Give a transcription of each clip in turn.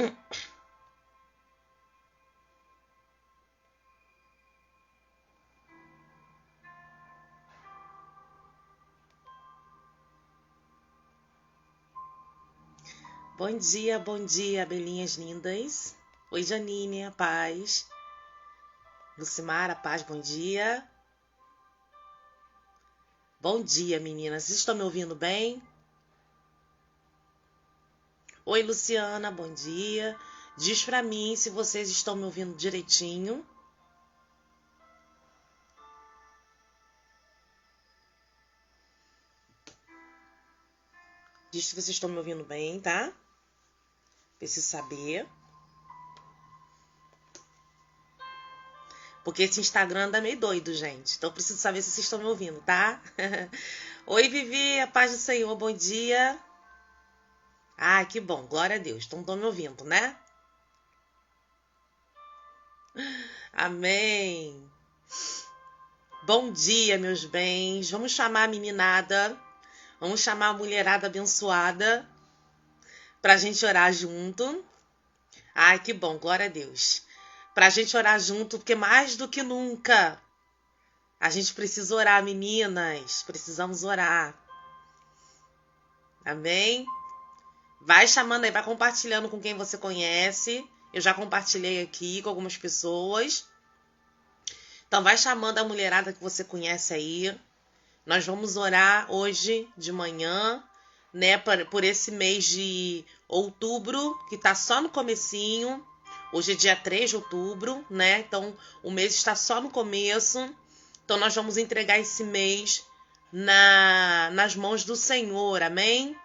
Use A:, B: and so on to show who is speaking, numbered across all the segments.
A: Bom dia, abelhinhas lindas. Oi, Janine, a paz. Lucimara, a paz, bom dia. Bom dia, meninas. Vocês estão me ouvindo bem? Oi, Luciana, bom dia. Diz pra mim se vocês estão me ouvindo direitinho. Diz se vocês estão me ouvindo bem, tá? Preciso saber. Porque esse Instagram anda meio doido, gente. Então eu preciso saber se vocês estão me ouvindo, tá? Oi, Vivi, a paz do Senhor, bom dia. Ah, que bom, glória a Deus. Então estão me ouvindo, né? Amém. Bom dia, meus bens. Vamos chamar a meninada. Vamos chamar a mulherada abençoada pra gente orar junto. Ai, que bom, glória a Deus. Pra gente orar junto, porque mais do que nunca a gente precisa orar, meninas. Precisamos orar. Amém? Vai chamando aí, vai compartilhando com quem você conhece. Eu já compartilhei aqui com algumas pessoas. Então vai chamando a mulherada que você conhece aí. Nós vamos orar hoje de manhã, né, por esse mês de outubro, que tá só no comecinho. Hoje é dia 3 de outubro, né? Então o mês está só no começo. Então nós vamos entregar esse mês nas mãos do Senhor, amém?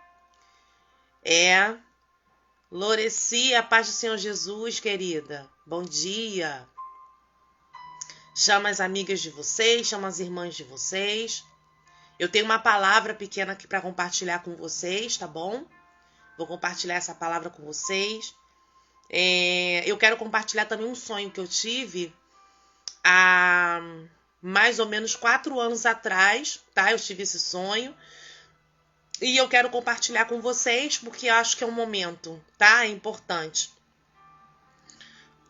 A: Loreci, a paz do Senhor Jesus, querida. Bom dia. Chama as amigas de vocês, chama as irmãs de vocês. Eu tenho uma palavra pequena aqui para compartilhar com vocês, tá bom? Vou compartilhar essa palavra com vocês. Eu quero compartilhar também um sonho que eu tive há mais ou menos 4 anos atrás, tá? Eu tive esse sonho. E eu quero compartilhar com vocês porque eu acho que é um momento, tá? É importante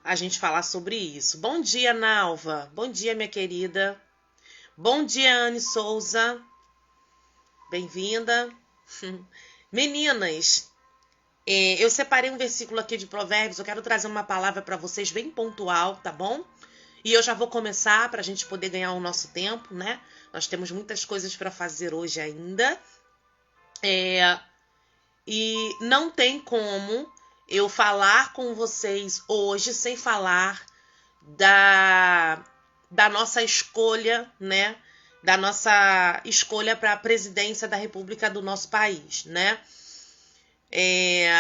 A: a gente falar sobre isso. Bom dia, Nalva. Bom dia, minha querida. Bom dia, Anne Souza. Bem-vinda. Meninas, eu separei um versículo aqui de Provérbios. Eu quero trazer uma palavra para vocês bem pontual, tá bom? E eu já vou começar para a gente poder ganhar o nosso tempo, né? Nós temos muitas coisas para fazer hoje ainda. E não tem como eu falar com vocês hoje sem falar da nossa escolha, né? Da nossa escolha para a presidência da República do nosso país, né?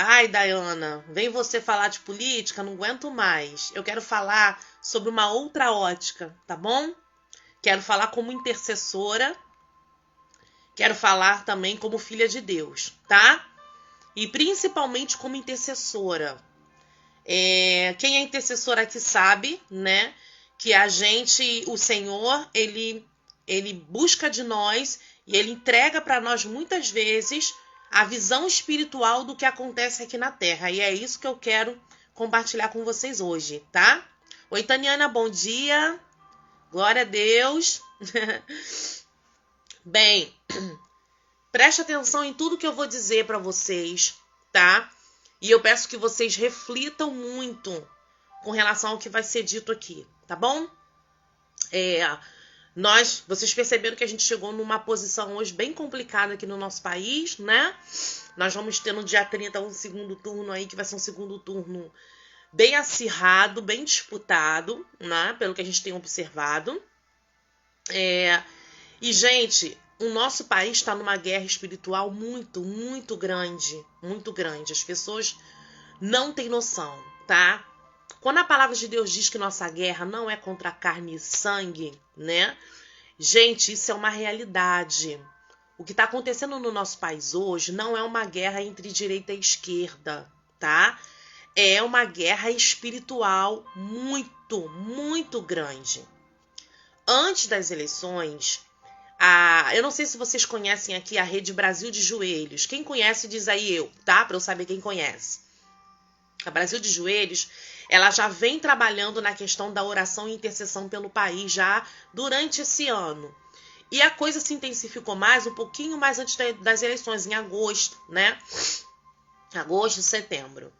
A: Ai, Dayana, vem você falar de política, não aguento mais. Eu quero falar sobre uma outra ótica, tá bom? Quero falar como intercessora, quero falar também como filha de Deus, tá? E principalmente como intercessora. Quem é intercessora aqui sabe, né? Que o Senhor, ele busca de nós e ele entrega para nós muitas vezes a visão espiritual do que acontece aqui na Terra. E é isso que eu quero compartilhar com vocês hoje, tá? Oi, Taniana, bom dia. Glória a Deus. Bem, preste atenção em tudo que eu vou dizer para vocês, tá? E eu peço que vocês reflitam muito com relação ao que vai ser dito aqui, tá bom? Vocês perceberam que a gente chegou numa posição hoje bem complicada aqui no nosso país, né? Nós vamos ter no dia 30 um segundo turno aí, que vai ser um segundo turno bem acirrado, bem disputado, né? Pelo que a gente tem observado. E, gente, o nosso país está numa guerra espiritual muito, muito grande. Muito grande. As pessoas não têm noção, tá? Quando a palavra de Deus diz que nossa guerra não é contra carne e sangue, né? Gente, isso é uma realidade. O que está acontecendo no nosso país hoje não é uma guerra entre direita e esquerda, tá? É uma guerra espiritual muito, muito grande. Antes das eleições, eu não sei se vocês conhecem aqui a Rede Brasil de Joelhos. Quem conhece diz aí eu, tá? Para eu saber quem conhece. A Brasil de Joelhos, ela já vem trabalhando na questão da oração e intercessão pelo país já durante esse ano. E a coisa se intensificou mais, um pouquinho mais antes das eleições, em agosto, né? Agosto, setembro.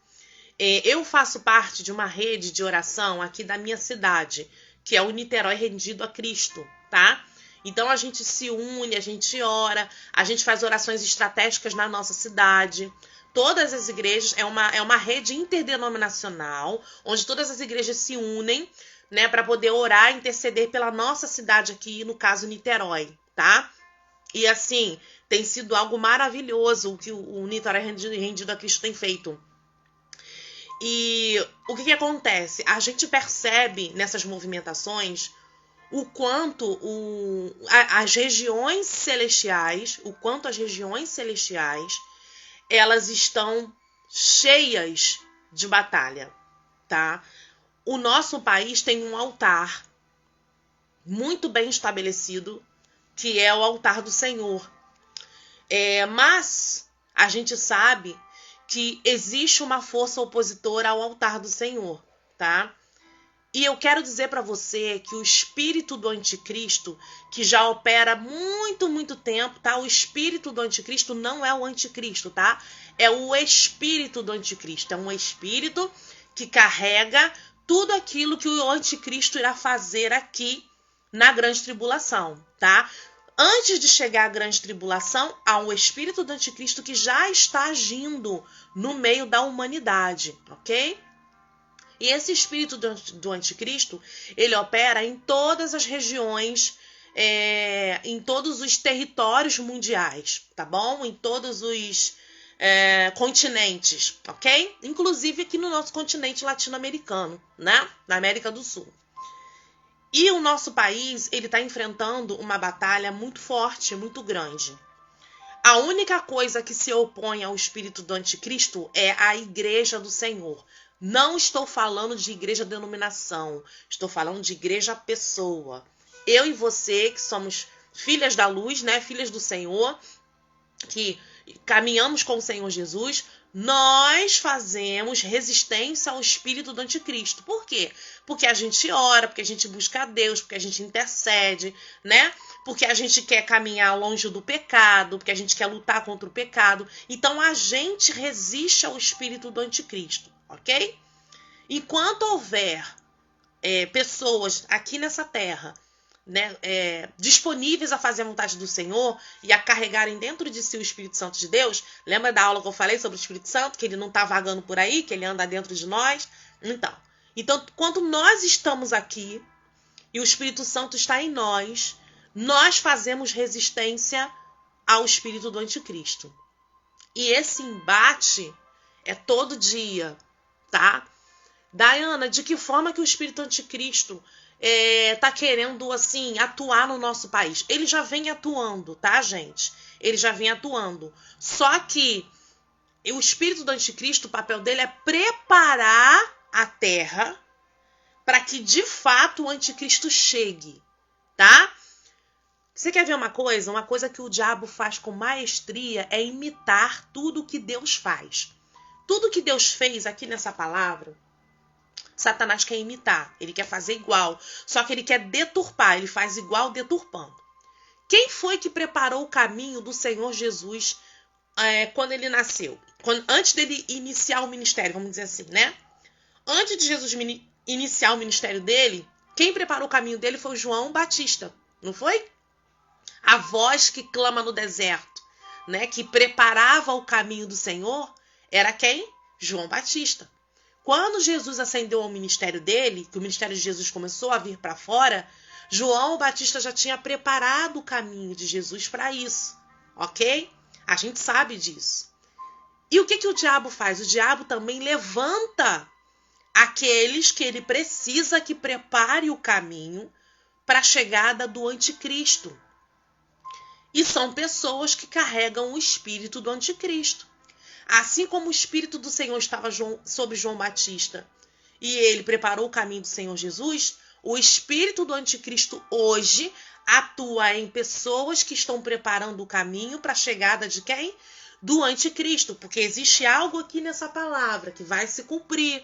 A: Eu faço parte de uma rede de oração aqui da minha cidade, que é o Niterói Rendido a Cristo, tá? Então a gente se une, a gente ora, a gente faz orações estratégicas na nossa cidade. Todas as igrejas, é uma rede interdenominacional, onde todas as igrejas se unem, né, para poder orar e interceder pela nossa cidade aqui, no caso Niterói, tá? E assim, tem sido algo maravilhoso o que o Niterói Rendido a Cristo tem feito. E o que acontece? A gente percebe nessas movimentações o quanto as regiões celestiais, elas estão cheias de batalha, tá? O nosso país tem um altar muito bem estabelecido, que é o altar do Senhor. Mas a gente sabe que existe uma força opositora ao altar do Senhor, tá? E eu quero dizer para você que o espírito do anticristo, que já opera muito tempo, tá? O espírito do anticristo não é o anticristo, tá? É o espírito do anticristo. É um espírito que carrega tudo aquilo que o anticristo irá fazer aqui na grande tribulação, tá? Antes de chegar à grande tribulação, há um espírito do anticristo que já está agindo no meio da humanidade, ok? E esse espírito do anticristo, ele opera em todas as regiões, em todos os territórios mundiais, tá bom? Em todos os continentes, ok? Inclusive aqui no nosso continente latino-americano, né? Na América do Sul. E o nosso país, ele está enfrentando uma batalha muito forte, muito grande. A única coisa que se opõe ao espírito do anticristo é a igreja do Senhor. Não estou falando de igreja denominação, estou falando de igreja pessoa. Eu e você, que somos filhas da luz, né, filhas do Senhor, que caminhamos com o Senhor Jesus, nós fazemos resistência ao espírito do anticristo. Por quê? Porque a gente ora, porque a gente busca a Deus, porque a gente intercede, né? Porque a gente quer caminhar longe do pecado, porque a gente quer lutar contra o pecado. Então a gente resiste ao espírito do anticristo, ok? Enquanto houver pessoas aqui nessa terra, né, disponíveis a fazer a vontade do Senhor e a carregarem dentro de si o Espírito Santo de Deus, lembra da aula que eu falei sobre o Espírito Santo, que ele não está vagando por aí, que ele anda dentro de nós? Então, quando nós estamos aqui e o Espírito Santo está em nós, nós fazemos resistência ao espírito do anticristo. E esse embate é todo dia, tá? Dayana, de que forma que o espírito anticristo tá querendo, assim, atuar no nosso país? Ele já vem atuando, tá, gente? Ele já vem atuando. Só que o espírito do anticristo, o papel dele é preparar a terra para que, de fato, o anticristo chegue, tá? Você quer ver uma coisa? Uma coisa que o diabo faz com maestria é imitar tudo que Deus faz. Tudo que Deus fez aqui nessa palavra, Satanás quer imitar, ele quer fazer igual, só que ele quer deturpar, ele faz igual deturpando. Quem foi que preparou o caminho do Senhor Jesus quando ele nasceu? Antes dele iniciar o ministério, vamos dizer assim, né? Antes de Jesus iniciar o ministério dele, quem preparou o caminho dele foi João Batista, não foi? A voz que clama no deserto, né? Que preparava o caminho do Senhor, era quem? João Batista. Quando Jesus ascendeu ao ministério dele, que o ministério de Jesus começou a vir para fora, João Batista já tinha preparado o caminho de Jesus para isso, ok? A gente sabe disso. E o que o diabo faz? O diabo também levanta aqueles que ele precisa que prepare o caminho para a chegada do anticristo. E são pessoas que carregam o espírito do anticristo. Assim como o Espírito do Senhor estava sobre João Batista e ele preparou o caminho do Senhor Jesus, o Espírito do Anticristo hoje atua em pessoas que estão preparando o caminho para a chegada de quem? do anticristo, porque existe algo aqui nessa palavra que vai se cumprir,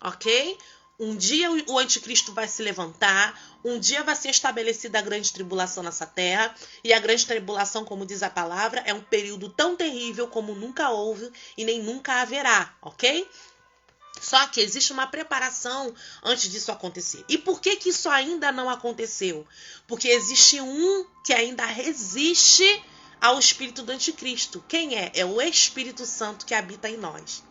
A: ok? Um dia o anticristo vai se levantar, um dia vai ser estabelecida a grande tribulação nessa terra, e a grande tribulação, como diz a palavra, é um período tão terrível como nunca houve e nem nunca haverá, ok? Só que existe uma preparação antes disso acontecer. E por que isso ainda não aconteceu? Porque existe um que ainda resiste ao espírito do anticristo. Quem é? É o Espírito Santo que habita em nós.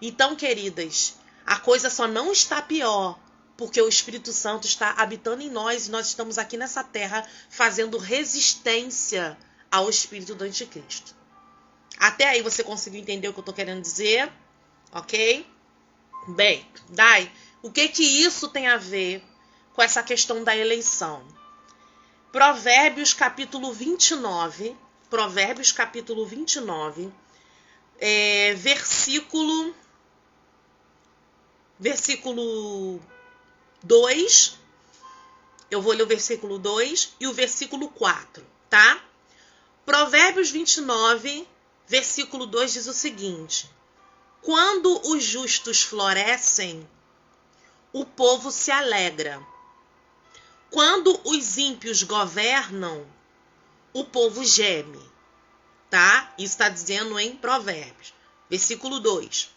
A: Então, queridas, a coisa só não está pior porque o Espírito Santo está habitando em nós e nós estamos aqui nessa terra fazendo resistência ao espírito do anticristo. Até aí você conseguiu entender o que eu estou querendo dizer? Ok? Bem, Dai, o que isso tem a ver com essa questão da eleição? Provérbios capítulo 29, versículo 2, eu vou ler o versículo 2 e o versículo 4, tá? Provérbios 29, versículo 2 diz o seguinte: quando os justos florescem, o povo se alegra. Quando os ímpios governam, o povo geme. Tá? Isso está dizendo em Provérbios. Versículo 2.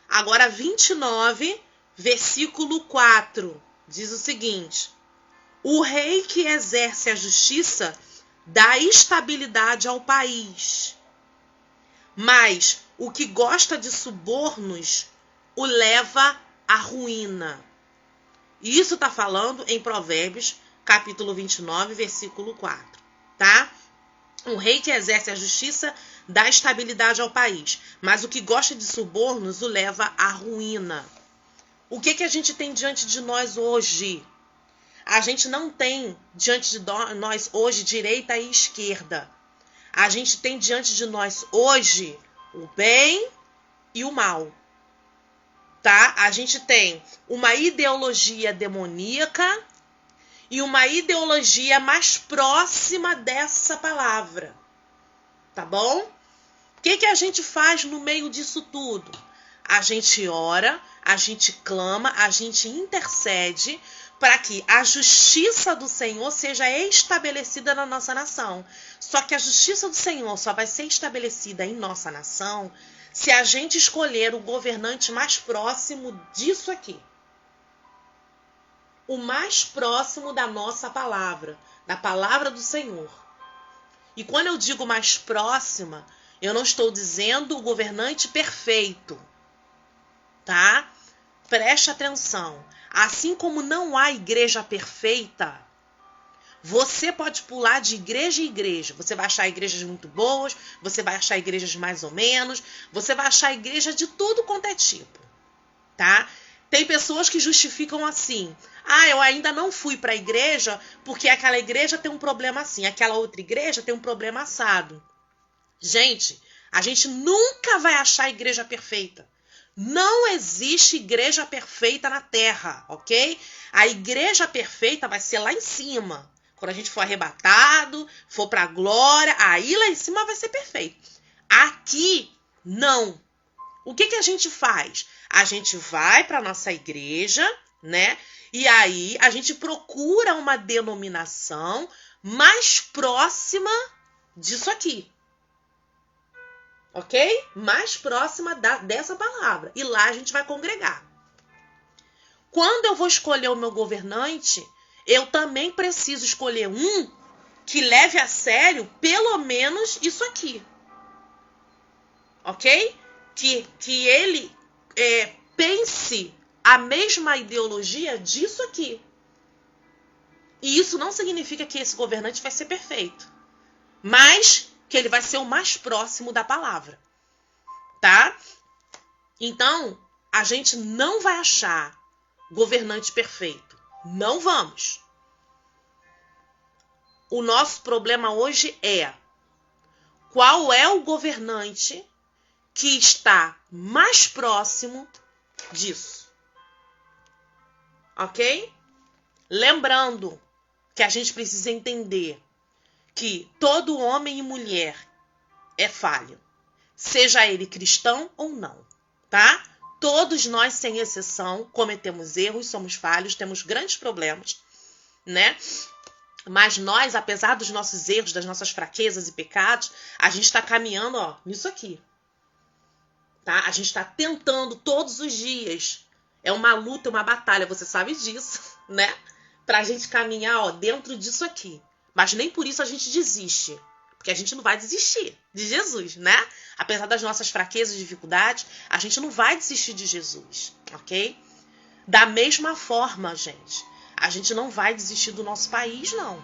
A: Agora 29, versículo 4. Diz o seguinte: o rei que exerce a justiça dá estabilidade ao país. Mas o que gosta de subornos o leva à ruína. E isso está falando em Provérbios, capítulo 29, versículo 4. Tá? O rei que exerce a justiça dá estabilidade ao país. Mas o que gosta de subornos o leva à ruína. O que a gente tem diante de nós hoje? A gente não tem diante de nós hoje direita e esquerda. A gente tem diante de nós hoje o bem e o mal, tá? A gente tem uma ideologia demoníaca e uma ideologia mais próxima dessa palavra, tá bom? O que a gente faz no meio disso tudo? A gente ora, a gente clama, a gente intercede para que a justiça do Senhor seja estabelecida na nossa nação. Só que a justiça do Senhor só vai ser estabelecida em nossa nação se a gente escolher o governante mais próximo disso aqui. O mais próximo da nossa palavra, da palavra do Senhor. E quando eu digo mais próxima, eu não estou dizendo o governante perfeito, tá? Preste atenção. Assim como não há igreja perfeita, você pode pular de igreja em igreja. Você vai achar igrejas muito boas, você vai achar igrejas mais ou menos, você vai achar igreja de tudo quanto é tipo, tá? Tem pessoas que justificam assim: ah, eu ainda não fui para a igreja porque aquela igreja tem um problema assim, aquela outra igreja tem um problema assado. Gente, a gente nunca vai achar a igreja perfeita. Não existe igreja perfeita na terra, ok? A igreja perfeita vai ser lá em cima. Quando a gente for arrebatado, for para a glória, aí lá em cima vai ser perfeito. Aqui, não. O que a gente faz? A gente vai para a nossa igreja, né? E aí a gente procura uma denominação mais próxima disso aqui. Ok? Mais próxima dessa palavra. E lá a gente vai congregar. Quando eu vou escolher o meu governante, eu também preciso escolher um que leve a sério pelo menos isso aqui. Ok? Que ele pense a mesma ideologia disso aqui. E isso não significa que esse governante vai ser perfeito. Mas que ele vai ser o mais próximo da palavra, tá? Então, a gente não vai achar governante perfeito. Não vamos. O nosso problema hoje é: qual é o governante que está mais próximo disso? Ok? Lembrando que a gente precisa entender que todo homem e mulher é falho. seja ele cristão ou não, tá? Todos nós, sem exceção, cometemos erros, somos falhos, temos grandes problemas, né? Mas nós, apesar dos nossos erros, das nossas fraquezas e pecados, a gente está caminhando, ó, nisso aqui, tá? A gente está tentando todos os dias. É uma luta, uma batalha, você sabe disso, né? Pra gente caminhar, ó, dentro disso aqui. Mas nem por isso a gente desiste. Porque a gente não vai desistir de Jesus, né? Apesar das nossas fraquezas e dificuldades, a gente não vai desistir de Jesus, ok? Da mesma forma, gente, a gente não vai desistir do nosso país, não.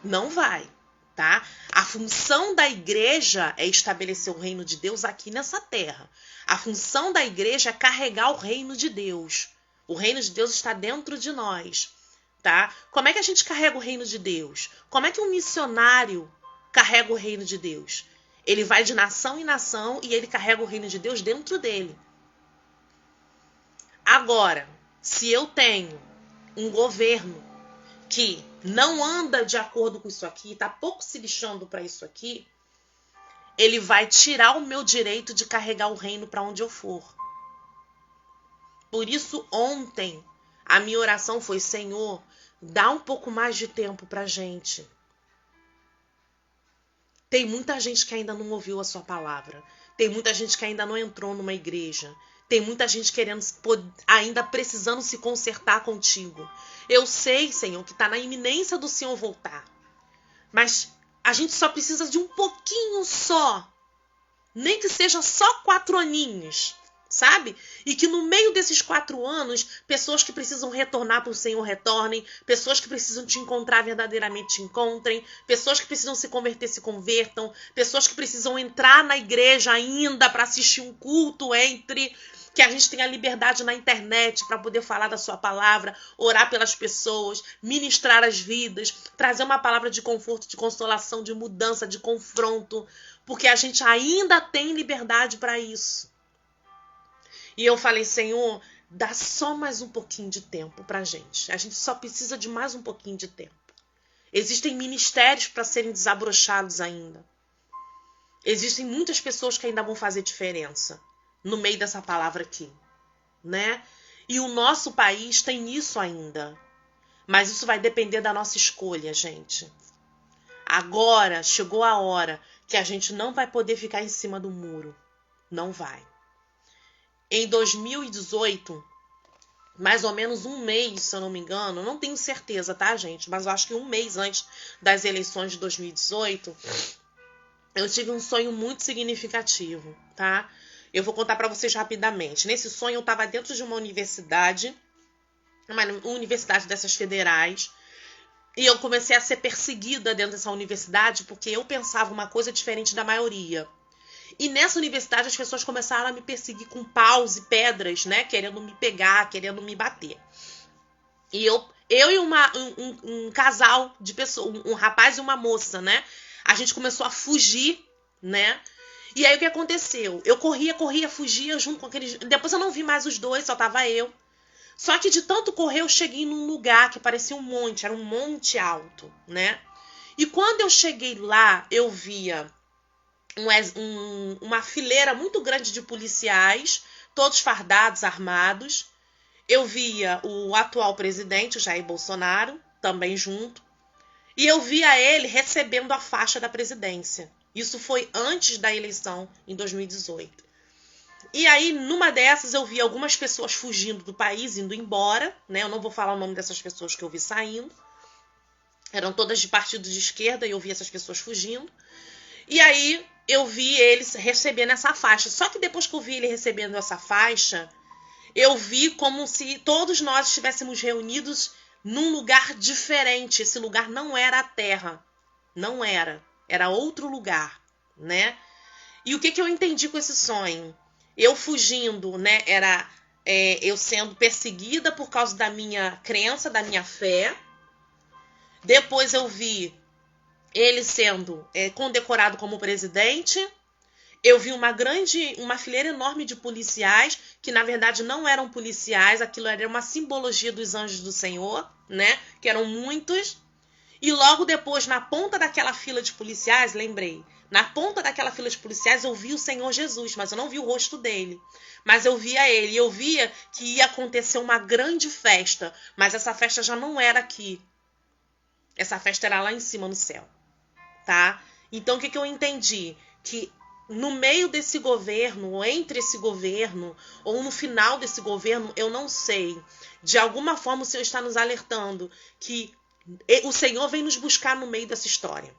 A: Não vai, tá? A função da igreja é estabelecer o reino de Deus aqui nessa terra. A função da igreja é carregar o reino de Deus. O reino de Deus está dentro de nós, tá? Como é que a gente carrega o reino de Deus? Como é que um missionário carrega o reino de Deus? Ele vai de nação em nação e ele carrega o reino de Deus dentro dele. Agora, se eu tenho um governo que não anda de acordo com isso aqui, está pouco se lixando para isso aqui, ele vai tirar o meu direito de carregar o reino para onde eu for. Por isso, ontem, a minha oração foi: Senhor, dá um pouco mais de tempo para a gente. Tem muita gente que ainda não ouviu a sua palavra. Tem muita gente que ainda não entrou numa igreja. Tem muita gente querendo, ainda precisando se consertar contigo. Eu sei, Senhor, que está na iminência do Senhor voltar. Mas a gente só precisa de um pouquinho só. Nem que seja só 4 aninhos, sabe? E que no meio desses 4 anos, pessoas que precisam retornar para o Senhor retornem, pessoas que precisam te encontrar verdadeiramente te encontrem, pessoas que precisam se converter se convertam, pessoas que precisam entrar na igreja ainda para assistir um culto entre, que a gente tenha liberdade na internet para poder falar da sua palavra, orar pelas pessoas, ministrar as vidas, trazer uma palavra de conforto, de consolação, de mudança, de confronto, porque a gente ainda tem liberdade para isso. E eu falei: Senhor, dá só mais um pouquinho de tempo pra gente. A gente só precisa de mais um pouquinho de tempo. Existem ministérios para serem desabrochados ainda. Existem muitas pessoas que ainda vão fazer diferença no meio dessa palavra aqui, né? E o nosso país tem isso ainda. Mas isso vai depender da nossa escolha, gente. Agora chegou a hora que a gente não vai poder ficar em cima do muro. Não vai. Em 2018, mais ou menos um mês, se eu não me engano, não tenho certeza, tá, gente? Mas eu acho que um mês antes das eleições de 2018, eu tive um sonho muito significativo, tá? Eu vou contar para vocês rapidamente. Nesse sonho, eu estava dentro de uma universidade dessas federais, e eu comecei a ser perseguida dentro dessa universidade porque eu pensava uma coisa diferente da maioria. E nessa universidade as pessoas começaram a me perseguir com paus e pedras, né? Querendo me pegar, querendo me bater. E eu e um casal de pessoas, um rapaz e uma moça, né? A gente começou a fugir, né? E aí o que aconteceu? Eu corria, fugia junto com aqueles... Depois eu não vi mais os dois, só tava eu. Só que de tanto correr eu cheguei num lugar que parecia um monte, era um monte alto, né? E quando eu cheguei lá, eu via uma fileira muito grande de policiais, todos fardados, armados. Eu via o atual presidente, o Jair Bolsonaro, também junto. E eu via ele recebendo a faixa da presidência. Isso foi antes da eleição, em 2018. E aí, numa dessas, eu vi algumas pessoas fugindo do país, indo embora, né? Eu não vou falar o nome dessas pessoas que eu vi saindo. Eram todas de partido de esquerda e eu vi essas pessoas fugindo. E aí, eu vi eles recebendo essa faixa. Só que depois que eu vi ele recebendo essa faixa, eu vi como se todos nós estivéssemos reunidos num lugar diferente. Esse lugar não era a Terra. Não era. Era outro lugar, né? E o que eu entendi com esse sonho? Eu fugindo, né? Era eu sendo perseguida por causa da minha crença, da minha fé. Depois eu vi ele sendo condecorado como presidente. Eu vi uma fileira enorme de policiais, que na verdade não eram policiais, aquilo era uma simbologia dos anjos do Senhor, né? Que eram muitos. E logo depois, na ponta daquela fila de policiais, lembrei, Na ponta daquela fila de policiais eu vi o Senhor Jesus, mas eu não vi o rosto dele. Mas eu via ele, e eu via que ia acontecer uma grande festa, mas essa festa já não era aqui. Essa festa era lá em cima no céu, tá? Então o que eu entendi? Que no meio desse governo, ou entre esse governo, ou no final desse governo, eu não sei. De alguma forma o Senhor está nos alertando que o Senhor vem nos buscar no meio dessa história.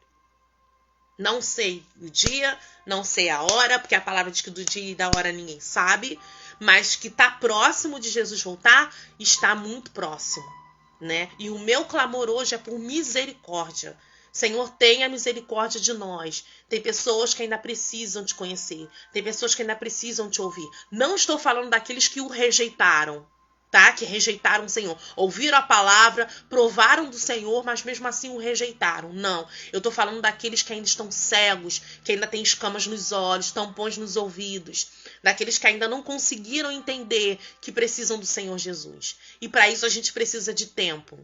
A: Não sei o dia, não sei a hora, porque a palavra diz que do dia e da hora ninguém sabe, mas que está próximo de Jesus voltar, está muito próximo, né? E o meu clamor hoje é por misericórdia. Senhor, tenha misericórdia de nós. Tem pessoas que ainda precisam te conhecer. Tem pessoas que ainda precisam te ouvir. Não estou falando daqueles que o rejeitaram, tá? Que rejeitaram o Senhor. Ouviram a palavra, provaram do Senhor, mas mesmo assim o rejeitaram. Não. Eu estou falando daqueles que ainda estão cegos, que ainda têm escamas nos olhos, tampões nos ouvidos. Daqueles que ainda não conseguiram entender que precisam do Senhor Jesus. E para isso a gente precisa de tempo.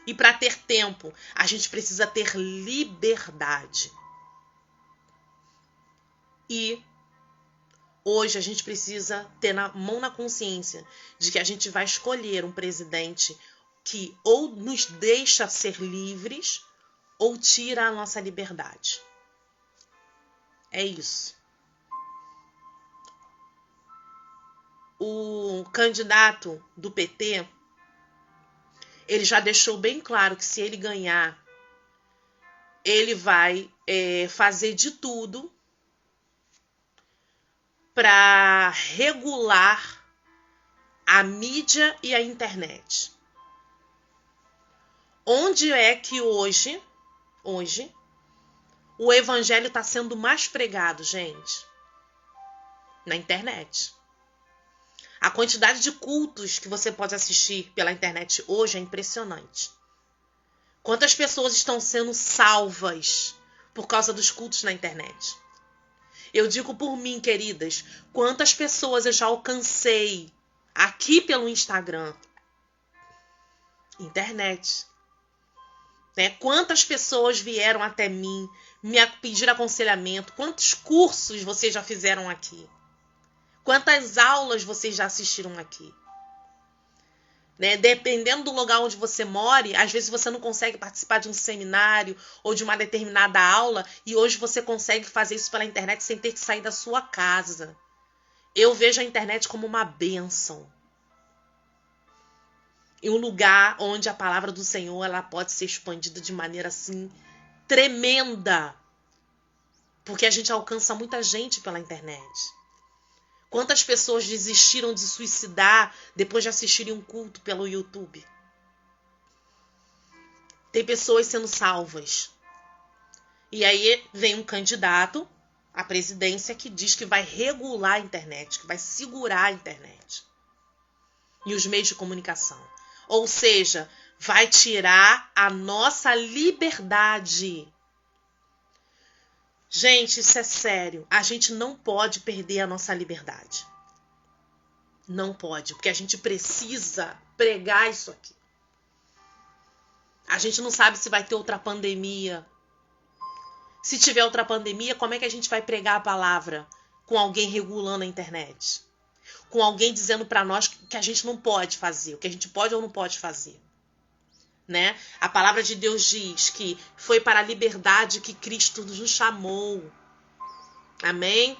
A: E para ter tempo, a gente precisa ter liberdade. E hoje a gente precisa ter na mão na consciência de que a gente vai escolher um presidente que ou nos deixa ser livres ou tira a nossa liberdade. É isso. O candidato do PT, ele já deixou bem claro que se ele ganhar, ele vai fazer de tudo para regular a mídia e a internet. Onde é que hoje o evangelho está sendo mais pregado, gente? Na internet. A quantidade de cultos que você pode assistir pela internet hoje é impressionante. Quantas pessoas estão sendo salvas por causa dos cultos na internet? Eu digo por mim, queridas, quantas pessoas eu já alcancei aqui pelo Instagram, internet. Né? Quantas pessoas vieram até mim me pedir aconselhamento? Quantos cursos vocês já fizeram aqui? Quantas aulas vocês já assistiram aqui? Né? Dependendo do lugar onde você mora, às vezes você não consegue participar de um seminário ou de uma determinada aula e hoje você consegue fazer isso pela internet sem ter que sair da sua casa. Eu vejo a internet como uma bênção. E um lugar onde a palavra do Senhor ela pode ser expandida de maneira assim tremenda. Porque a gente alcança muita gente pela internet. Quantas pessoas desistiram de suicidar depois de assistirem um culto pelo YouTube? Tem pessoas sendo salvas. E aí vem um candidato à presidência que diz que vai regular a internet, que vai segurar a internet. E os meios de comunicação. Ou seja, vai tirar a nossa liberdade. Gente, isso é sério. A gente não pode perder a nossa liberdade. Não pode, porque a gente precisa pregar isso aqui. A gente não sabe se vai ter outra pandemia. Se tiver outra pandemia, como é que a gente vai pregar a palavra? Com alguém regulando a internet. Com alguém dizendo para nós que a gente não pode fazer, o que a gente pode ou não pode fazer. Né? A palavra de Deus diz que foi para a liberdade que Cristo nos chamou. Amém?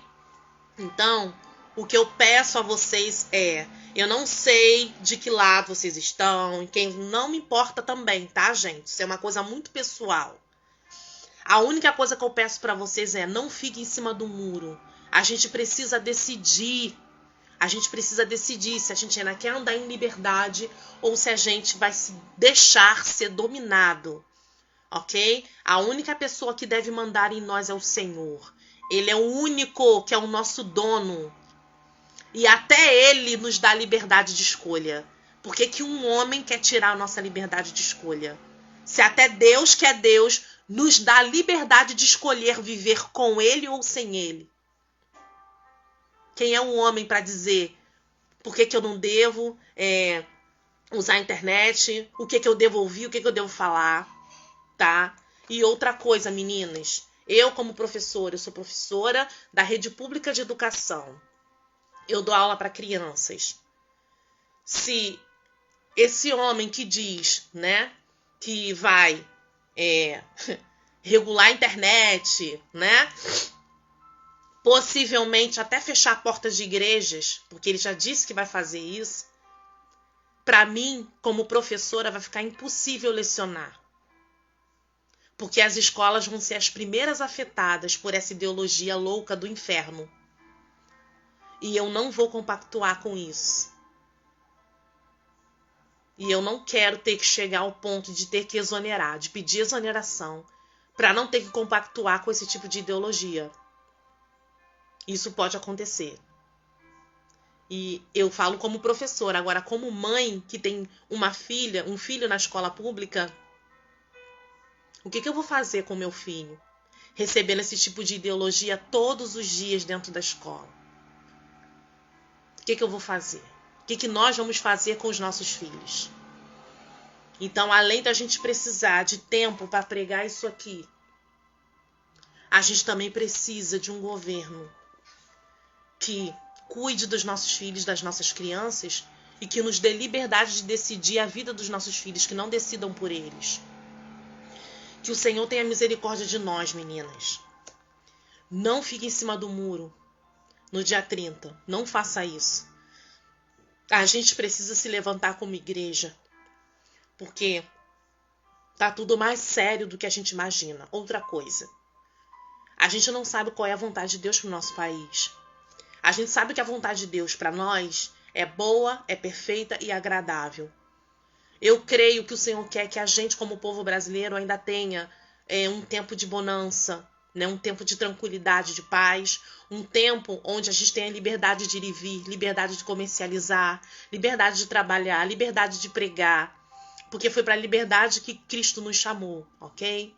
A: Então, o que eu peço a vocês eu não sei de que lado vocês estão, quem não me importa também, tá, gente? Isso é uma coisa muito pessoal. A única coisa que eu peço para vocês não fiquem em cima do muro. A gente precisa decidir. A gente precisa decidir se a gente ainda quer andar em liberdade ou se a gente vai se deixar ser dominado, ok? A única pessoa que deve mandar em nós é o Senhor. Ele é o único que é o nosso dono. E até Ele nos dá liberdade de escolha. Por que que um homem quer tirar a nossa liberdade de escolha? Se até Deus, que é Deus, nos dá a liberdade de escolher viver com Ele ou sem Ele. Quem é um homem para dizer por que eu não devo usar a internet, o que eu devo ouvir, o que eu devo falar, tá? E outra coisa, meninas, Eu, como professora, eu sou professora da rede pública de educação. Eu dou aula para crianças. Se esse homem que diz, né, que vai regular a internet, né, possivelmente até fechar portas de igrejas, porque ele já disse que vai fazer isso, para mim, como professora, vai ficar impossível lecionar. Porque as escolas vão ser as primeiras afetadas por essa ideologia louca do inferno. E eu não vou compactuar com isso. E eu não quero ter que chegar ao ponto de ter que exonerar, de pedir exoneração, para não ter que compactuar com esse tipo de ideologia. Isso pode acontecer. E eu falo como professora. Agora, como mãe que tem uma filha, um filho na escola pública, o que eu vou fazer com meu filho? Recebendo esse tipo de ideologia todos os dias dentro da escola. O que eu vou fazer? O que nós vamos fazer com os nossos filhos? Então, além da gente precisar de tempo para pregar isso aqui, a gente também precisa de um governo que cuide dos nossos filhos, das nossas crianças, e que nos dê liberdade de decidir a vida dos nossos filhos, que não decidam por eles. Que o Senhor tenha misericórdia de nós, meninas. Não fique em cima do muro no dia 30. Não faça isso. A gente precisa se levantar como igreja, porque tá tudo mais sério do que a gente imagina. Outra coisa, a gente não sabe qual é a vontade de Deus para o nosso país. A gente sabe que a vontade de Deus para nós é boa, é perfeita e agradável. Eu creio que o Senhor quer que a gente, como povo brasileiro, ainda tenha um tempo de bonança, né? Um tempo de tranquilidade, de paz, um tempo onde a gente tenha liberdade de ir e vir, liberdade de comercializar, liberdade de trabalhar, liberdade de pregar, porque foi para a liberdade que Cristo nos chamou, ok?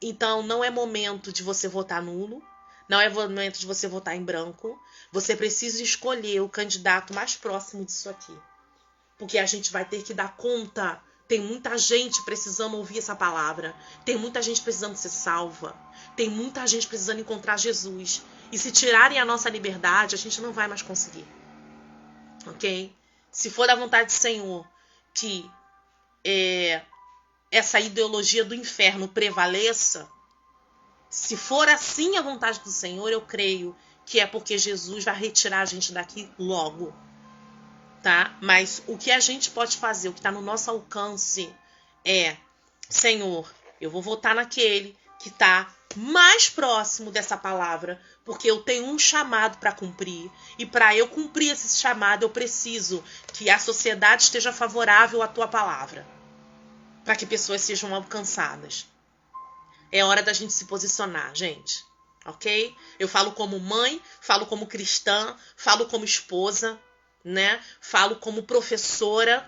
A: Então, não é momento de você votar nulo, não é momento de você votar em branco. Você precisa escolher o candidato mais próximo disso aqui. Porque a gente vai ter que dar conta. Tem muita gente precisando ouvir essa palavra. Tem muita gente precisando ser salva. Tem muita gente precisando encontrar Jesus. E se tirarem a nossa liberdade, a gente não vai mais conseguir. Ok? Se for da vontade do Senhor que essa ideologia do inferno prevaleça, se for assim a vontade do Senhor, eu creio que é porque Jesus vai retirar a gente daqui logo. Tá? Mas o que a gente pode fazer, o que está no nosso alcance é: Senhor, eu vou votar naquele que está mais próximo dessa palavra, porque eu tenho um chamado para cumprir, e para eu cumprir esse chamado eu preciso que a sociedade esteja favorável à tua palavra, para que pessoas sejam alcançadas. É hora da gente se posicionar, gente, ok? Eu falo como mãe, falo como cristã, falo como esposa, né? Falo como professora.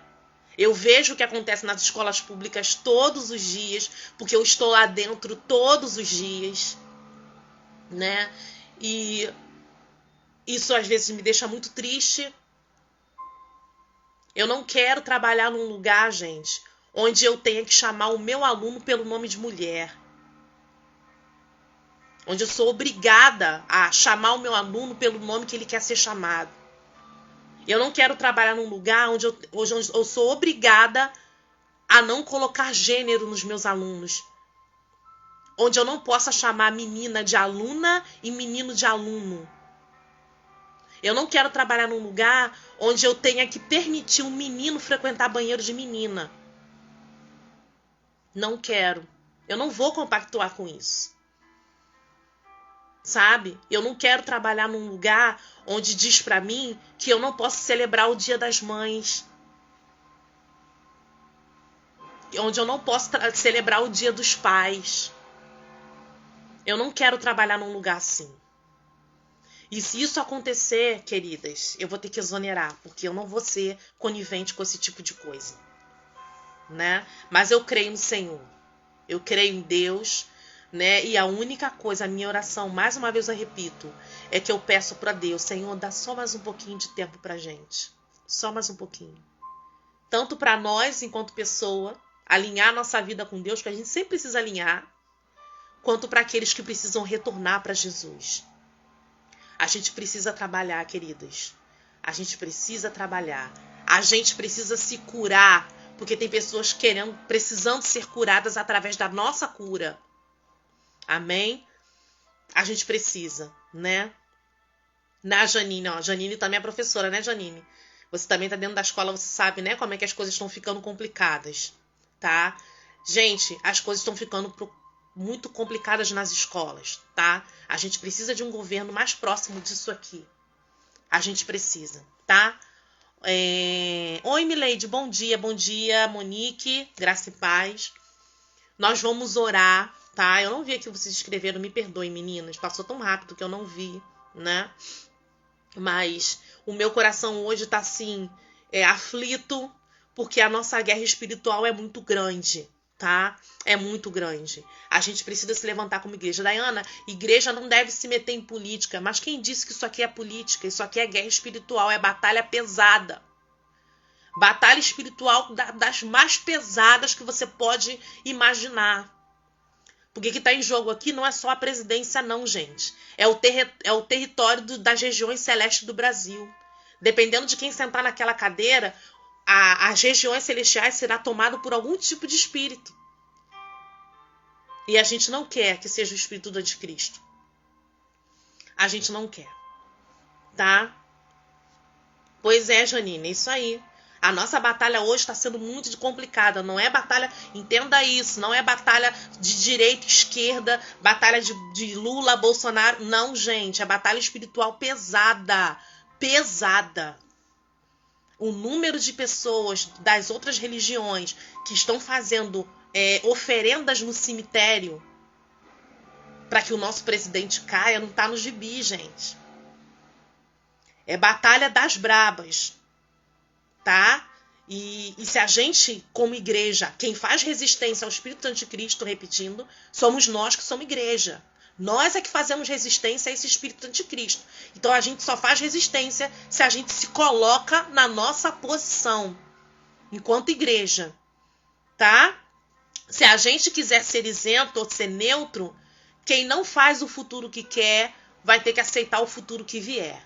A: Eu vejo o que acontece nas escolas públicas todos os dias, porque eu estou lá dentro todos os dias, né? E isso às vezes me deixa muito triste. Eu não quero trabalhar num lugar, gente, onde eu tenha que chamar o meu aluno pelo nome de mulher. Onde eu sou obrigada a chamar o meu aluno pelo nome que ele quer ser chamado. Eu não quero trabalhar num lugar onde eu sou obrigada a não colocar gênero nos meus alunos. Onde eu não possa chamar menina de aluna e menino de aluno. Eu não quero trabalhar num lugar onde eu tenha que permitir um menino frequentar banheiro de menina. Não quero. Eu não vou compactuar com isso. Sabe? Eu não quero trabalhar num lugar onde diz pra mim que eu não posso celebrar o Dia das Mães. Onde eu não posso celebrar o Dia dos Pais. Eu não quero trabalhar num lugar assim. E se isso acontecer, queridas, eu vou ter que exonerar, porque eu não vou ser conivente com esse tipo de coisa, né? Mas eu creio no Senhor. Eu creio em Deus. Né? E a única coisa, a minha oração, mais uma vez eu repito, é que eu peço para Deus: Senhor, dá só mais um pouquinho de tempo pra gente. Só mais um pouquinho. Tanto para nós, enquanto pessoa, alinhar nossa vida com Deus, que a gente sempre precisa alinhar, quanto para aqueles que precisam retornar para Jesus. A gente precisa trabalhar, queridas. A gente precisa trabalhar. A gente precisa se curar, porque tem pessoas precisando ser curadas através da nossa cura. Amém? A gente precisa, né? Na Janine, ó. Janine também é professora, né, Janine? Você também tá dentro da escola, você sabe, né, como é que as coisas estão ficando complicadas, tá? Gente, as coisas estão ficando muito complicadas nas escolas, tá? A gente precisa de um governo mais próximo disso aqui. A gente precisa, tá? Oi, Mileide, bom dia, Monique, graça e paz. Nós vamos orar, tá? Eu não vi aqui o que vocês escreveram, me perdoem, meninas, passou tão rápido que eu não vi, né? Mas o meu coração hoje tá assim, aflito, porque a nossa guerra espiritual é muito grande, tá? É muito grande. A gente precisa se levantar como igreja. Dayana, igreja não deve se meter em política. Mas quem disse que isso aqui é política? Isso aqui é guerra espiritual, é batalha pesada. Batalha espiritual das mais pesadas que você pode imaginar. Porque o que está em jogo aqui não é só a presidência, não, gente. É o território das regiões celestes do Brasil. Dependendo de quem sentar naquela cadeira, as regiões celestiais será tomado por algum tipo de espírito. E a gente não quer que seja o espírito do anticristo. A gente não quer. Tá? Pois é, Janine, é isso aí. A nossa batalha hoje está sendo muito complicada. Não é batalha, entenda isso, não é batalha de direita, esquerda, batalha de Lula, Bolsonaro. Não, gente, é batalha espiritual pesada. Pesada. O número de pessoas das outras religiões que estão fazendo oferendas no cemitério para que o nosso presidente caia não está no gibi, gente. É batalha das brabas. Tá? E se a gente, como igreja, quem faz resistência ao espírito anticristo, repetindo, somos nós que somos igreja. Nós é que fazemos resistência a esse espírito anticristo. Então a gente só faz resistência se a gente se coloca na nossa posição enquanto igreja, tá? Se a gente quiser ser isento ou ser neutro, quem não faz o futuro que quer vai ter que aceitar o futuro que vier.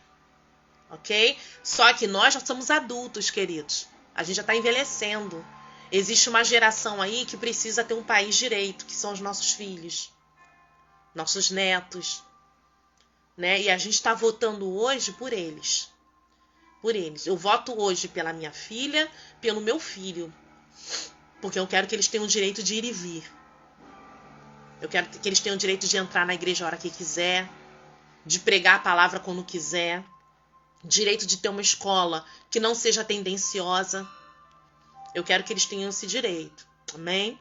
A: Ok? Só que nós já somos adultos, queridos. A gente já está envelhecendo. Existe uma geração aí que precisa ter um país direito, que são os nossos filhos, nossos netos, né? E a gente está votando hoje por eles. Por eles. Eu voto hoje pela minha filha, pelo meu filho. Porque eu quero que eles tenham o direito de ir e vir. Eu quero que eles tenham o direito de entrar na igreja a hora que quiser, de pregar a palavra quando quiser. Direito de ter uma escola que não seja tendenciosa. Eu quero que eles tenham esse direito. Amém?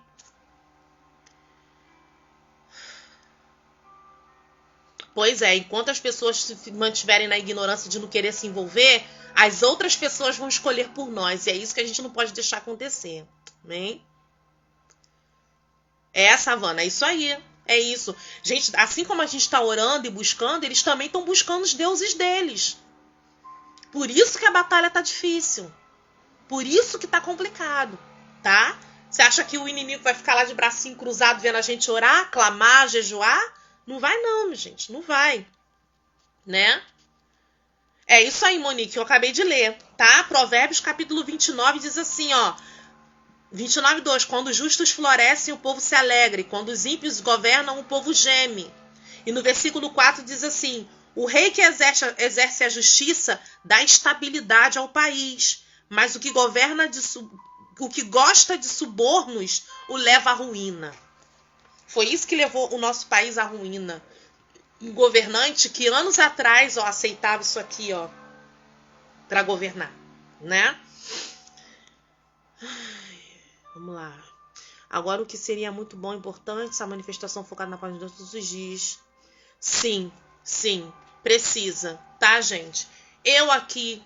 A: Pois é, enquanto as pessoas se mantiverem na ignorância de não querer se envolver, as outras pessoas vão escolher por nós. E é isso que a gente não pode deixar acontecer. Amém? Savana, é isso aí. É isso. Gente, assim como a gente está orando e buscando, eles também estão buscando os deuses deles. Por isso que a batalha tá difícil. Por isso que tá complicado, tá? Você acha que o inimigo vai ficar lá de bracinho cruzado vendo a gente orar, clamar, jejuar? Não vai não, gente. Não vai. Né? É isso aí, Monique. Eu acabei de ler, tá? Provérbios capítulo 29 diz assim, ó. 29:2. Quando os justos florescem, o povo se alegra. Quando os ímpios governam, o povo geme. E no versículo 4 diz assim... O rei que exerce a justiça dá estabilidade ao país, mas o que gosta de subornos o leva à ruína. Foi isso que levou o nosso país à ruína. Um governante que anos atrás aceitava isso aqui para governar, né? Vamos lá. Agora o que seria muito bom e importante, essa manifestação focada na paz de Deus todos os dias. Sim. Precisa, tá, gente? Eu aqui,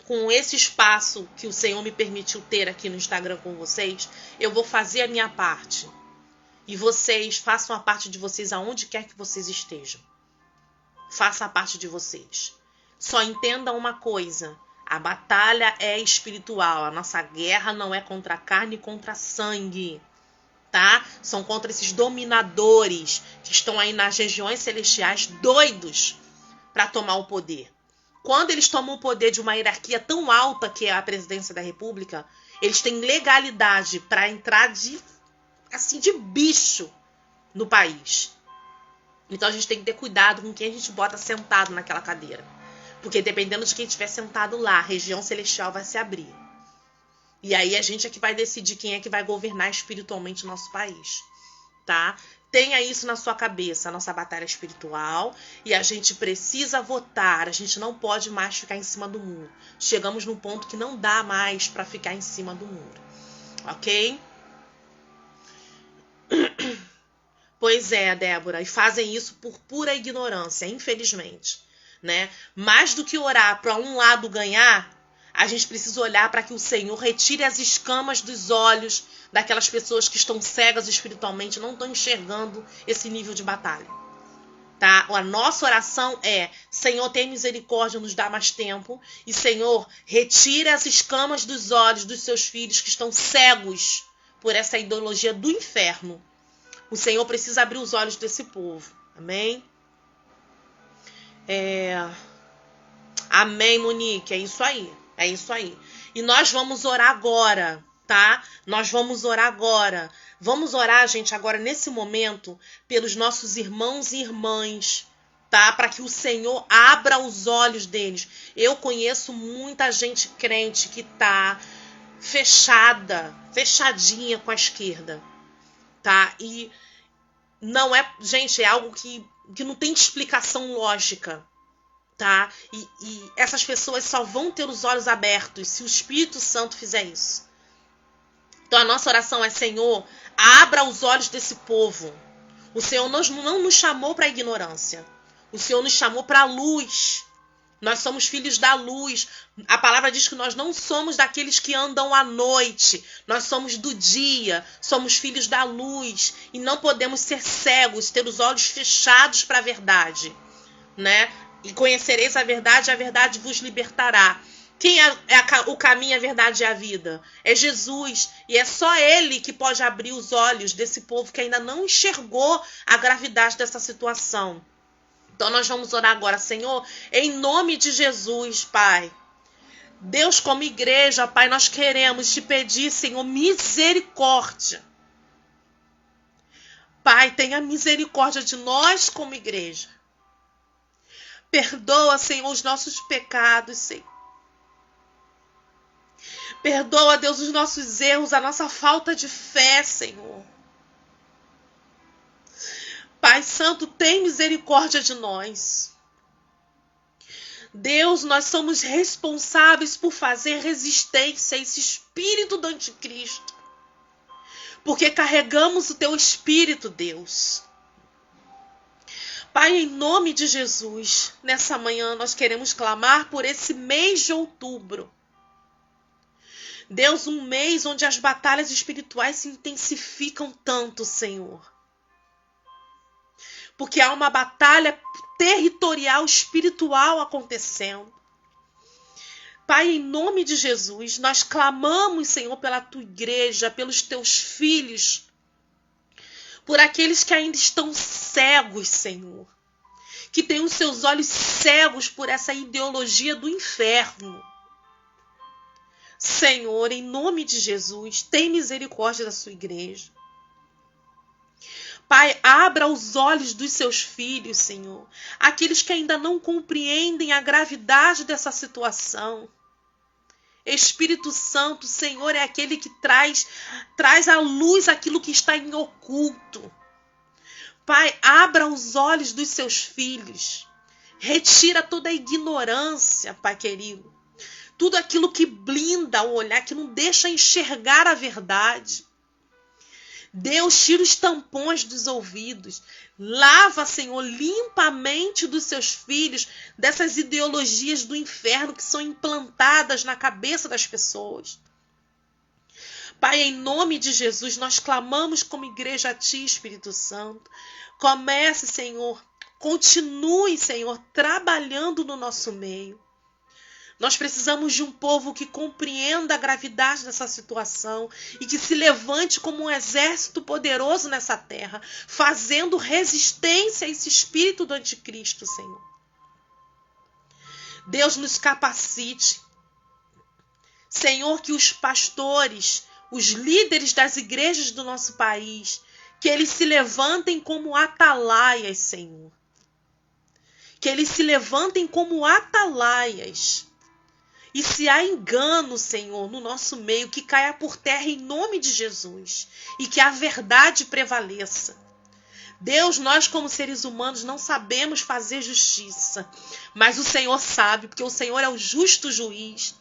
A: com esse espaço que o Senhor me permitiu ter aqui no Instagram com vocês, eu vou fazer a minha parte. E vocês façam a parte de vocês aonde quer que vocês estejam. Faça a parte de vocês. Só entendam uma coisa. A batalha é espiritual. A nossa guerra não é contra a carne e contra sangue. tá? São contra esses dominadores que estão aí nas regiões celestiais doidos para tomar o poder. Quando eles tomam o poder de uma hierarquia tão alta que é a presidência da República, eles têm legalidade para entrar de bicho no país. Então a gente tem que ter cuidado com quem a gente bota sentado naquela cadeira. Porque dependendo de quem estiver sentado lá, a região celestial vai se abrir. E aí a gente é que vai decidir quem é que vai governar espiritualmente o nosso país, tá? Tenha isso na sua cabeça, a nossa batalha espiritual, e a gente precisa votar, a gente não pode mais ficar em cima do muro. Chegamos num ponto que não dá mais para ficar em cima do muro, ok? Pois é, Débora, e fazem isso por pura ignorância, infelizmente, né? Mais do que orar para um lado ganhar, a gente precisa olhar para que o Senhor retire as escamas dos olhos daquelas pessoas que estão cegas espiritualmente, não estão enxergando esse nível de batalha. Tá? A nossa oração é: Senhor, tem misericórdia, nos dá mais tempo. E, Senhor, retire as escamas dos olhos dos seus filhos que estão cegos por essa ideologia do inferno. O Senhor precisa abrir os olhos desse povo. Amém? Amém, Monique. É isso aí. É isso aí. E nós vamos orar agora, tá? Nós vamos orar agora. Vamos orar, gente, agora nesse momento, pelos nossos irmãos e irmãs, tá? Para que o Senhor abra os olhos deles. Eu conheço muita gente crente que tá fechadinha com a esquerda, tá? E não é, gente, é algo que não tem explicação lógica. Tá? E essas pessoas só vão ter os olhos abertos se o Espírito Santo fizer isso. Então a nossa oração é: Senhor, abra os olhos desse povo. O Senhor não nos chamou para a ignorância. O Senhor nos chamou para a luz. Nós somos filhos da luz. A palavra diz que nós não somos daqueles que andam à noite. Nós somos do dia. Somos filhos da luz. E não podemos ser cegos, ter os olhos fechados para a verdade, né? E conhecereis a verdade vos libertará. Quem é o caminho, a verdade e a vida? É Jesus. E é só Ele que pode abrir os olhos desse povo que ainda não enxergou a gravidade dessa situação. Então nós vamos orar agora: Senhor, em nome de Jesus, Pai. Deus, como igreja, Pai, nós queremos te pedir, Senhor, misericórdia. Pai, tenha misericórdia de nós como igreja. Perdoa, Senhor, os nossos pecados, Senhor. Perdoa, Deus, os nossos erros, a nossa falta de fé, Senhor. Pai Santo, tem misericórdia de nós. Deus, nós somos responsáveis por fazer resistência a esse espírito do anticristo. Porque carregamos o teu espírito, Deus. Pai, em nome de Jesus, nessa manhã nós queremos clamar por esse mês de outubro. Deus, um mês onde as batalhas espirituais se intensificam tanto, Senhor. Porque há uma batalha territorial, espiritual acontecendo. Pai, em nome de Jesus, nós clamamos, Senhor, pela tua igreja, pelos teus filhos, por aqueles que ainda estão cegos, Senhor, que têm os seus olhos cegos por essa ideologia do inferno. Senhor, em nome de Jesus, tem misericórdia da sua igreja. Pai, abra os olhos dos seus filhos, Senhor, aqueles que ainda não compreendem a gravidade dessa situação. Espírito Santo, Senhor, é aquele que traz à luz aquilo que está em oculto. Pai, abra os olhos dos seus filhos. Retira toda a ignorância, Pai querido. Tudo aquilo que blinda o olhar, que não deixa enxergar a verdade. Deus, tira os tampões dos ouvidos. Lava, Senhor, limpa a mente dos seus filhos dessas ideologias do inferno que são implantadas na cabeça das pessoas. Pai, em nome de Jesus, nós clamamos como igreja a Ti, Espírito Santo. Comece, Senhor, continue, Senhor, trabalhando no nosso meio. Nós precisamos de um povo que compreenda a gravidade dessa situação e que se levante como um exército poderoso nessa terra, fazendo resistência a esse espírito do anticristo, Senhor. Deus nos capacite. Senhor, que os pastores, os líderes das igrejas do nosso país, que eles se levantem como atalaias, Senhor. Que eles se levantem como atalaias. E se há engano, Senhor, no nosso meio, que caia por terra em nome de Jesus. E que a verdade prevaleça. Deus, nós como seres humanos não sabemos fazer justiça. Mas o Senhor sabe, porque o Senhor é o justo juiz.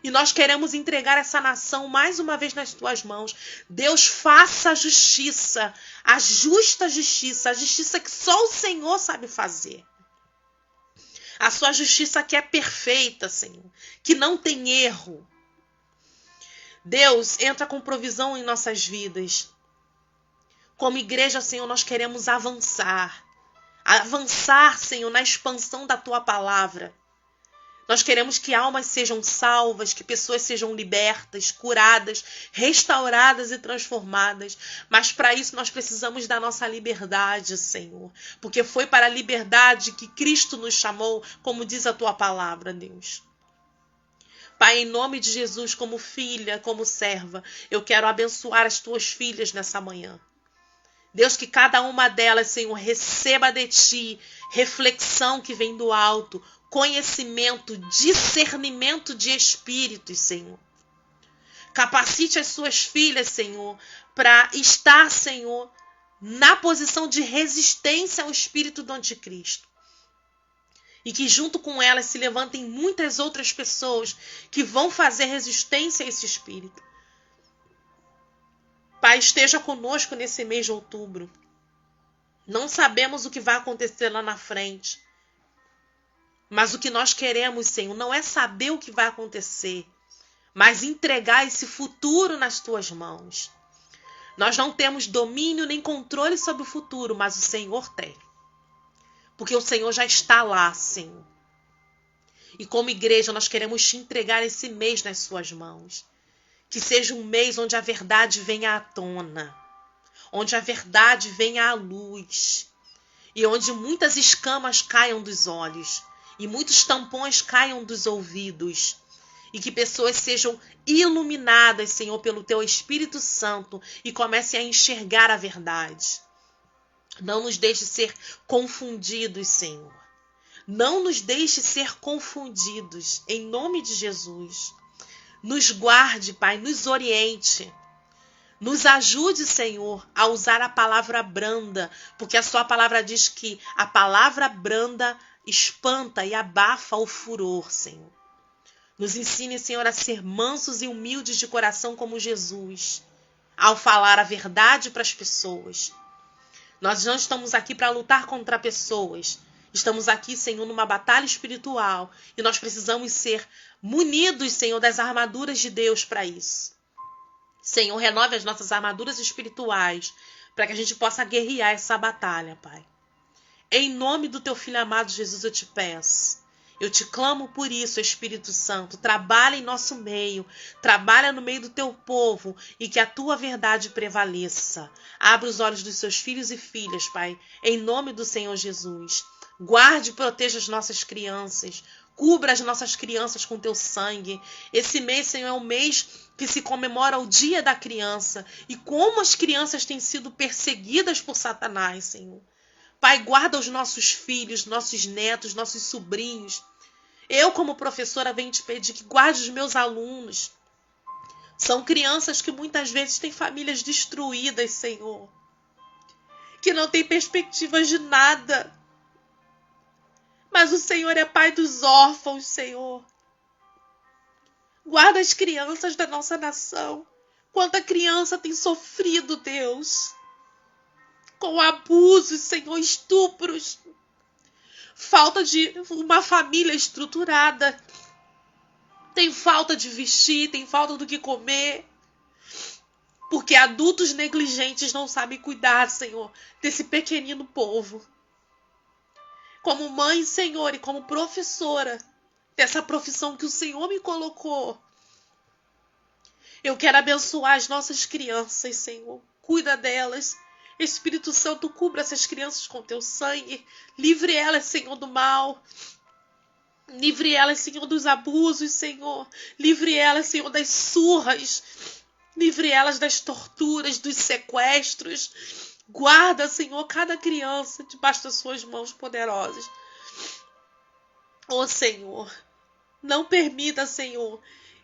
A: E nós queremos entregar essa nação mais uma vez nas tuas mãos. Deus, faça a justiça, a justiça que só o Senhor sabe fazer. A sua justiça que é perfeita, Senhor, que não tem erro. Deus, entra com provisão em nossas vidas. Como igreja, Senhor, nós queremos avançar. Avançar, Senhor, na expansão da tua palavra. Nós queremos que almas sejam salvas, que pessoas sejam libertas, curadas, restauradas e transformadas. Mas para isso nós precisamos da nossa liberdade, Senhor. Porque foi para a liberdade que Cristo nos chamou, como diz a tua palavra, Deus. Pai, em nome de Jesus, como filha, como serva, eu quero abençoar as tuas filhas nessa manhã. Deus, que cada uma delas, Senhor, receba de ti reflexão que vem do alto, conhecimento, discernimento de espíritos, Senhor. Capacite as suas filhas, Senhor, para estar, Senhor, na posição de resistência ao espírito do anticristo. E que junto com elas se levantem muitas outras pessoas que vão fazer resistência a esse espírito. Pai, esteja conosco nesse mês de outubro. Não sabemos o que vai acontecer lá na frente. Mas o que nós queremos, Senhor, não é saber o que vai acontecer, mas entregar esse futuro nas tuas mãos. Nós não temos domínio nem controle sobre o futuro, mas o Senhor tem. Porque o Senhor já está lá, Senhor. E como igreja, nós queremos te entregar esse mês nas suas mãos. Que seja um mês onde a verdade venha à tona, onde a verdade venha à luz, e onde muitas escamas caiam dos olhos, e muitos tampões caiam dos ouvidos, e que pessoas sejam iluminadas, Senhor, pelo Teu Espírito Santo, e comecem a enxergar a verdade. Não nos deixe ser confundidos, Senhor. Não nos deixe ser confundidos, em nome de Jesus. Nos guarde, Pai, nos oriente. Nos ajude, Senhor, a usar a palavra branda, porque a sua palavra diz que a palavra branda espanta e abafa o furor, Senhor. Nos ensine, Senhor, a ser mansos e humildes de coração como Jesus, ao falar a verdade para as pessoas. Nós não estamos aqui para lutar contra pessoas. Estamos aqui, Senhor, numa batalha espiritual e nós precisamos ser munidos, Senhor, das armaduras de Deus para isso. Senhor, renove as nossas armaduras espirituais para que a gente possa guerrear essa batalha, Pai. Em nome do Teu Filho amado Jesus eu te peço. Eu te clamo por isso, Espírito Santo. Trabalha em nosso meio, trabalha no meio do Teu povo e que a Tua verdade prevaleça. Abre os olhos dos seus filhos e filhas, Pai, em nome do Senhor Jesus. Guarde e proteja as nossas crianças. Cubra as nossas crianças com Teu sangue. Esse mês, Senhor, é um mês que se comemora o Dia da Criança. E como as crianças têm sido perseguidas por Satanás, Senhor. Pai, guarda os nossos filhos, nossos netos, nossos sobrinhos. Eu, como professora, venho te pedir que guarde os meus alunos. São crianças que muitas vezes têm famílias destruídas, Senhor. Que não têm perspectivas de nada. Mas o Senhor é Pai dos órfãos, Senhor. Guarda as crianças da nossa nação. Quanta criança tem sofrido, Deus. Com abusos, Senhor, estupros. Falta de uma família estruturada. Tem falta de vestir, tem falta do que comer. Porque adultos negligentes não sabem cuidar, Senhor, desse pequenino povo. Como mãe, Senhor, e como professora, dessa profissão que o Senhor me colocou. Eu quero abençoar as nossas crianças, Senhor. Cuida delas. Espírito Santo, cubra essas crianças com teu sangue. Livre elas, Senhor, do mal. Livre elas, Senhor, dos abusos, Senhor. Livre elas, Senhor, das surras. Livre elas das torturas, dos sequestros. Guarda, Senhor, cada criança debaixo das suas mãos poderosas. Ó Senhor, não permita, Senhor,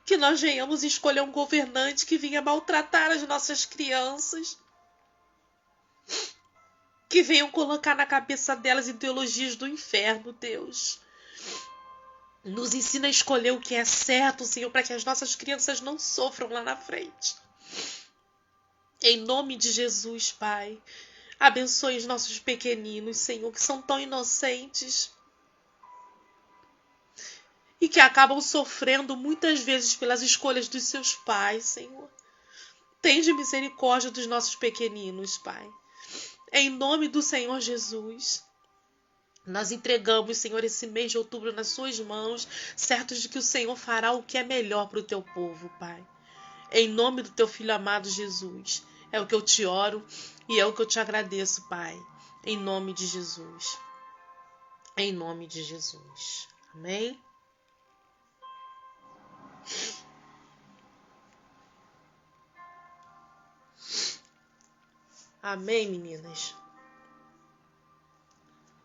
A: que nós venhamos escolher um governante que venha maltratar as nossas crianças. Que venham colocar na cabeça delas ideologias do inferno, Deus. Nos ensina a escolher o que é certo, Senhor, para que as nossas crianças não sofram lá na frente. Em nome de Jesus, Pai, abençoe os nossos pequeninos, Senhor, que são tão inocentes e que acabam sofrendo muitas vezes pelas escolhas dos seus pais, Senhor. Tende misericórdia dos nossos pequeninos, Pai. Em nome do Senhor Jesus, nós entregamos, Senhor, esse mês de outubro nas suas mãos, certos de que o Senhor fará o que é melhor para o teu povo, Pai. Em nome do teu Filho amado Jesus, é o que eu te oro e é o que eu te agradeço, Pai. Em nome de Jesus. Em nome de Jesus. Amém? Amém, meninas?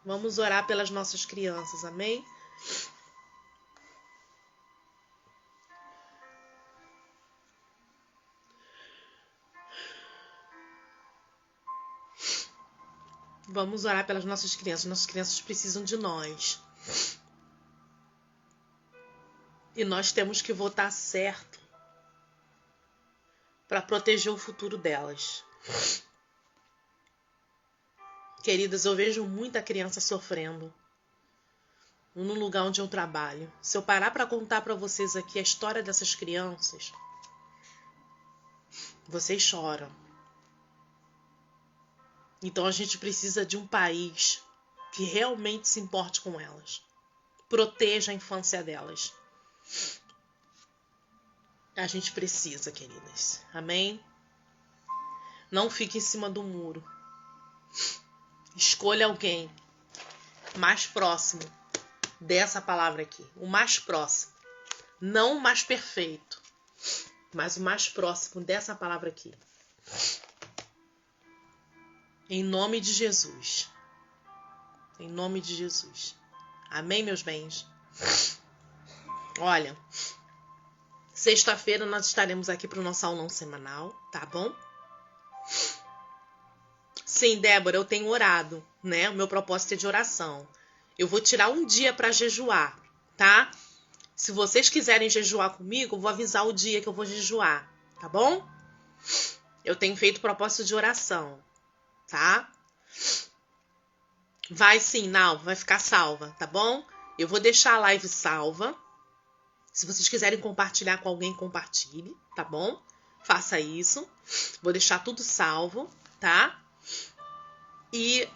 A: Vamos orar pelas nossas crianças, amém? Vamos orar pelas nossas crianças. Nossas crianças precisam de nós. E nós temos que votar certo para proteger o futuro delas. Queridas, eu vejo muita criança sofrendo no lugar onde eu trabalho. Se eu parar para contar para vocês aqui a história dessas crianças, vocês choram. Então a gente precisa de um país que realmente se importe com elas. Proteja a infância delas. A gente precisa, queridas. Amém? Não fique em cima do muro. Escolha alguém mais próximo dessa palavra aqui. O mais próximo. Não o mais perfeito, mas o mais próximo dessa palavra aqui. Em nome de Jesus. Em nome de Jesus. Amém, meus bens? Olha, sexta-feira nós estaremos aqui para o nosso aulão semanal, tá bom? Sim, Débora, eu tenho orado, né? O meu propósito é de oração. Eu vou tirar um dia para jejuar, tá? Se vocês quiserem jejuar comigo, eu vou avisar o dia que eu vou jejuar, tá bom? Eu tenho feito propósito de oração, tá? Vai sim, não, vai ficar salva, tá bom? Eu vou deixar a live salva. Se vocês quiserem compartilhar com alguém, compartilhe, tá bom? Faça isso. Vou deixar tudo salvo, tá? E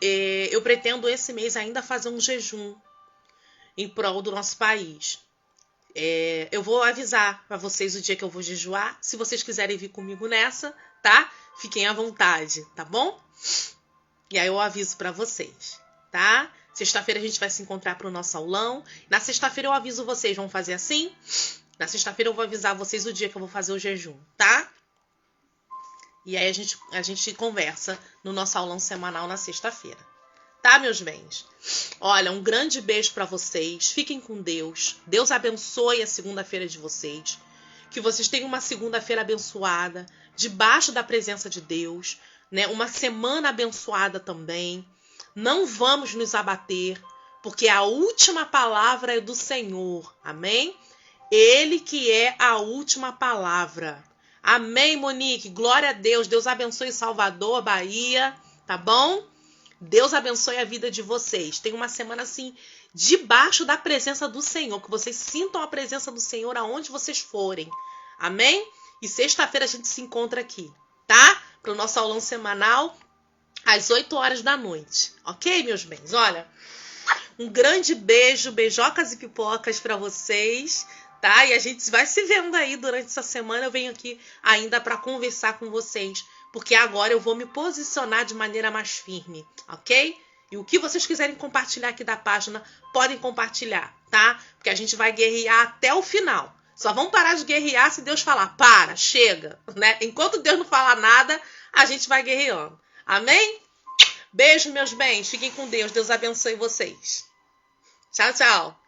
A: eu pretendo esse mês ainda fazer um jejum em prol do nosso país. Eu vou avisar para vocês o dia que eu vou jejuar. Se vocês quiserem vir comigo nessa, tá? Fiquem à vontade, tá bom? E aí eu aviso para vocês, tá? Sexta-feira a gente vai se encontrar para o nosso aulão. Na sexta-feira eu aviso vocês, vão fazer assim? Na sexta-feira eu vou avisar vocês o dia que eu vou fazer o jejum, tá? E aí a gente conversa no nosso aulão semanal na sexta-feira. Tá, meus bens? Olha, um grande beijo para vocês. Fiquem com Deus. Deus abençoe a segunda-feira de vocês. Que vocês tenham uma segunda-feira abençoada, debaixo da presença de Deus, né? Uma semana abençoada também. Não vamos nos abater, porque a última palavra é do Senhor. Amém? Ele que é a última palavra. Amém, Monique? Glória a Deus. Deus abençoe Salvador, Bahia. Tá bom? Deus abençoe a vida de vocês. Tenha uma semana assim, debaixo da presença do Senhor. Que vocês sintam a presença do Senhor aonde vocês forem. Amém? E sexta-feira a gente se encontra aqui, tá? Para o nosso aulão semanal, às 8 horas da noite. Ok, meus bens? Olha, Um grande beijo, beijocas e pipocas para vocês, tá? E a gente vai se vendo aí durante essa semana. Eu venho aqui ainda para conversar com vocês, porque agora eu vou me posicionar de maneira mais firme, ok? E o que vocês quiserem compartilhar aqui da página, podem compartilhar, tá? Porque a gente vai guerrear até o final. Só vamos parar de guerrear se Deus falar, para, chega, né? Enquanto Deus não falar nada, a gente vai guerreando. Amém? Beijo, meus bens. Fiquem com Deus. Deus abençoe vocês. Tchau, tchau.